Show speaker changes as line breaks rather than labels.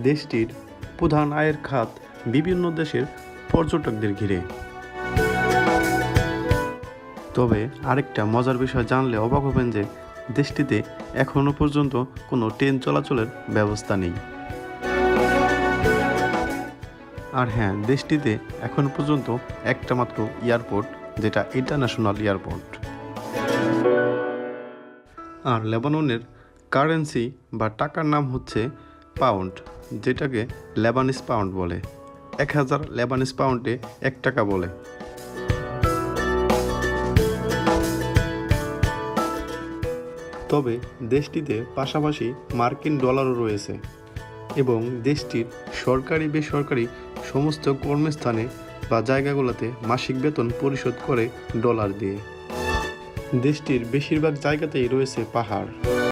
দেশটির প্রধান আয়ের খাত বিভিন্ন দেশের পর্যটকদের ঘিরে। তবে আরেকটা মজার বিষয় জানলে অবাক হবেন যে দেশটিতে এখনও পর্যন্ত কোনো ট্রেন চলাচলের ব্যবস্থা নেই। আর হ্যাঁ, দেশটিতে এখনও পর্যন্ত একটা মাত্র এয়ারপোর্ট, যেটা ইন্টারন্যাশনাল এয়ারপোর্ট। আর লেবাননের কারেন্সি বা টাকার নাম হচ্ছে পাউন্ড, যেটাকে লেবানিজ পাউন্ড বলে। 1000 লেবানিজ পাউন্ডে 1 টাকা বলে। তবে দেশটিতে পাশাপাশি মার্কিন ডলারও রয়েছে এবং দেশটির সরকারি বেসরকারি সমস্ত কর্মস্থানে বা জায়গাগুলোতে মাসিক বেতন পরিশোধ করে ডলার দিয়ে। দেশটির বেশিরভাগ জায়গাতেই রয়েছে পাহাড়।